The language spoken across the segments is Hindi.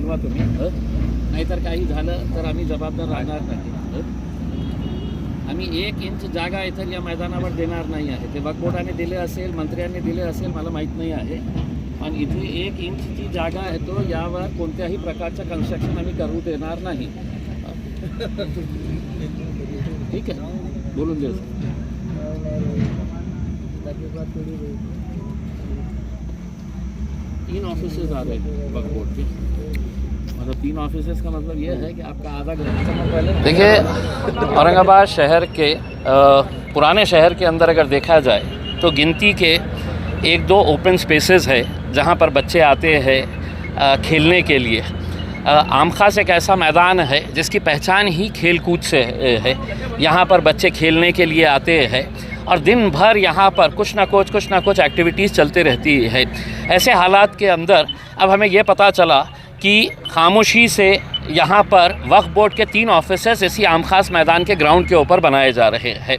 पाठवा तुम्ही, नाहीतर काही झालं तर आम्ही जबाबदार राहणार नाही. आम्ही 1 इंच जागा इतर या मैदानावर देणार नाही आहे. ते वक्फ बोर्डाने दिले असेल, मंत्र्यांनी दिले असेल, मला माहीत नाही आहे. पण इथे 1 इंचची जागा आहे तो यावर कोणत्याही प्रकारचं कन्स्ट्रक्शन आम्ही करू देणार नाही. ठीक आहे, बोलून देऊ. 3 ऑफिसेज आ रहे हैं वक्फ बोर्ड के. मतलब 3 ऑफिसेज का मतलब ये है कि आपका आधा घंटा पहले. देखिए, औरंगाबाद शहर के पुराने शहर के अंदर अगर देखा जाए तो गिनती के 1-2 ओपन स्पेसेस है जहाँ पर बच्चे आते हैं खेलने के लिए. आम खास एक ऐसा मैदान है जिसकी पहचान ही खेल कूद से है. यहाँ पर बच्चे खेलने के लिए आते हैं और दिन भर यहाँ पर कुछ ना कुछ एक्टिविटीज़ चलते रहती है. ऐसे हालात के अंदर अब हमें ये पता चला कि खामोशी से यहाँ पर वक्फ बोर्ड के 3 ऑफिसेस इसी आम खास मैदान के ग्राउंड के ऊपर बनाए जा रहे हैं.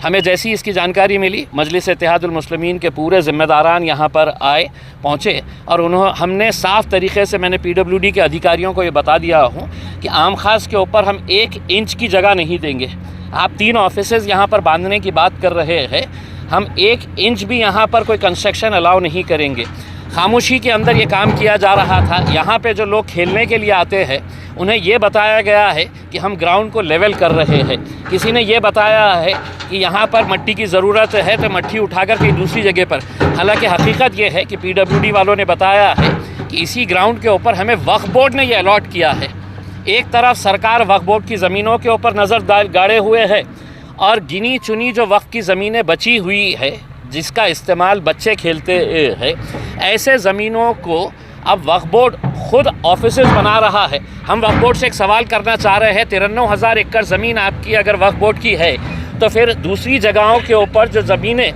हमें जैसी इसकी जानकारी मिली, मजलिस इत्तेहादुल मुस्लिमीन के पूरे ज़िम्मेदारान यहाँ पर आए, पहुँचे और हमने साफ़ तरीक़े से, मैंने PWD के अधिकारियों को ये बता दिया हूँ कि आम खास के ऊपर हम 1 इंच की जगह नहीं देंगे. आप 3 ऑफिसेज़ यहाँ पर बांधने की बात कर रहे हैं, हम 1 इंच भी यहाँ पर कोई कंस्ट्रक्शन अलाउ नहीं करेंगे. खामोशी के अंदर ये काम किया जा रहा था. यहाँ पे जो लोग खेलने के लिए आते हैं उन्हें ये बताया गया है कि हम ग्राउंड को लेवल कर रहे हैं. किसी ने ये बताया है कि यहाँ पर मट्टी की ज़रूरत है तो मट्टी उठाकर कहीं दूसरी जगह पर. हालांकि हकीकत ये है कि PWD वालों ने बताया है कि इसी ग्राउंड के ऊपर हमें वक्फ बोर्ड ने ये अलॉट किया है. एक तरफ सरकार वक्फ बोर्ड की ज़मीनों के ऊपर नज़र गाड़े हुए है और गिनी चुनी जो वक्फ की ज़मीनें बची हुई है जिसका इस्तेमाल बच्चे खेलते हैं, ऐसे ज़मीनों को अब वक्फ बोर्ड खुद ऑफिसेज बना रहा है. हम वक्फ बोर्ड से एक सवाल करना चाह रहे हैं, 93,000 एकड़ ज़मीन आपकी अगर वक्फ बोर्ड की है तो फिर दूसरी जगहों के ऊपर जो ज़मीनें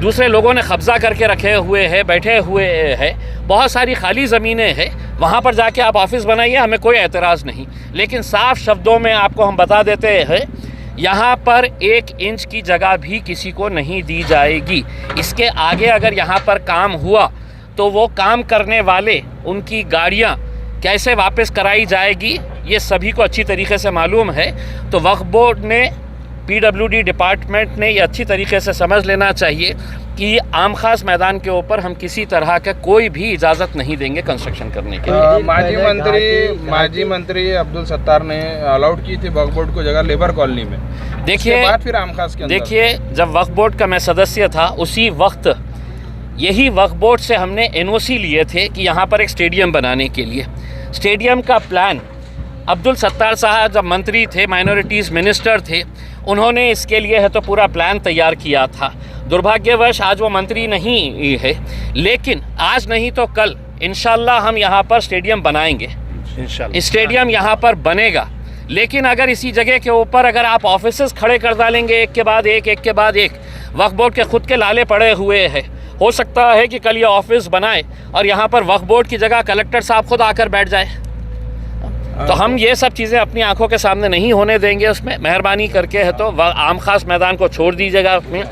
दूसरे लोगों ने कब्ज़ा करके रखे हुए हैं, बैठे हुए हैं, बहुत सारी खाली ज़मीनें हैं, वहाँ पर जाके आप ऑफिस बनाइए, हमें कोई एतराज़ नहीं. लेकिन साफ़ शब्दों में आपको हम बता देते हैं, यहाँ पर 1 इंच की जगह भी किसी को नहीं दी जाएगी. इसके आगे अगर यहाँ पर काम हुआ तो वो काम करने वाले, उनकी गाड़ियाँ कैसे वापस कराई जाएगी ये सभी को अच्छी तरीके से मालूम है. तो वक्फ बोर्ड ने, PWD डिपार्टमेंट ने ये अच्छी तरीके से समझ लेना चाहिए कि आम खास मैदान के ऊपर हम किसी तरह का कोई भी इजाज़त नहीं देंगे कंस्ट्रक्शन करने के लिए. माजी मंत्री अब्दुल सत्तार ने अलाउड की थी वक्फ बोर्ड को जगह लेबर कॉलोनी में. देखिए, फिर आम खास के अंदर देखिए, जब वक्फ बोर्ड का मैं सदस्य था उसी वक्त यही वक्फ बोर्ड से हमने NOC लिए थे कि यहाँ पर एक स्टेडियम बनाने के लिए. स्टेडियम का प्लान अब्दुल सत्तार साहब जब मंत्री थे, माइनॉरिटीज़ मिनिस्टर थे, उन्होंने इसके लिए है तो पूरा प्लान तैयार किया था. दुर्भाग्यवश आज वो मंत्री नहीं है, लेकिन आज नहीं तो कल इंशाल्लाह हम यहाँ पर स्टेडियम बनाएंगे. स्टेडियम यहाँ पर बनेगा. लेकिन अगर इसी जगह के ऊपर अगर आप ऑफिसेस खड़े कर डालेंगे एक के बाद एक, वक्फ बोर्ड के खुद के लाले पड़े हुए हैं, हो सकता है कि कल ये ऑफिस बनाए और यहाँ पर वक्फ बोर्ड की जगह कलेक्टर साहब खुद आकर बैठ जाए. तो हम ये सब चीज़ें अपनी आंखों के सामने नहीं होने देंगे. उसमें मेहरबानी करके है तो आम खास मैदान को छोड़ दीजिएगा. उसमें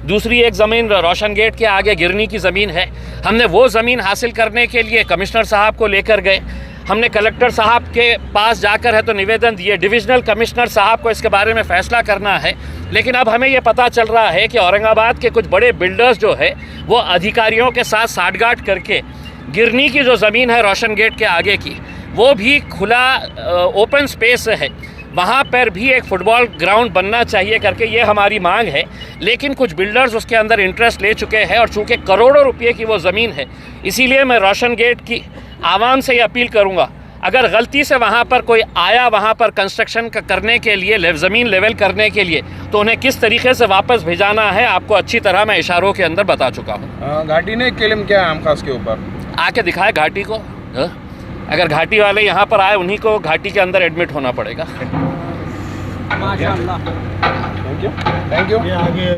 दूसरी एक ज़मीन रोशन गेट के आगे गिरनी की ज़मीन है, हमने वो ज़मीन हासिल करने के लिए कमिश्नर साहब को लेकर गए. हमने कलेक्टर साहब के पास जाकर है तो निवेदन दिए. डिविजनल कमिश्नर साहब को इसके बारे में फ़ैसला करना है. लेकिन अब हमें ये पता चल रहा है कि औरंगाबाद के कुछ बड़े बिल्डर्स जो है वो अधिकारियों के साथ साठगांठ करके गिरनी की जो ज़मीन है रोशन गेट के आगे की, वो भी खुला ओपन स्पेस है, वहाँ पर भी एक फ़ुटबॉल ग्राउंड बनना चाहिए करके ये हमारी मांग है. लेकिन कुछ बिल्डर्स उसके अंदर इंटरेस्ट ले चुके हैं और चूँकि करोड़ों रुपये की वो ज़मीन है, इसीलिए मैं रोशन गेट की आवाम से ये अपील करूँगा, अगर गलती से वहाँ पर कोई आया वहाँ पर कंस्ट्रक्शन करने के लिए, ज़मीन लेवल करने के लिए, तो उन्हें किस तरीके से वापस भेजाना है आपको अच्छी तरह मैं इशारों के अंदर बता चुका हूँ. घाटी ने क्लेम किया आम खास के ऊपर, आके दिखाए घाटी को. अगर घाटी वाले यहाँ पर आए उन्हीं को घाटी के अंदर एडमिट होना पड़ेगा. Thank you.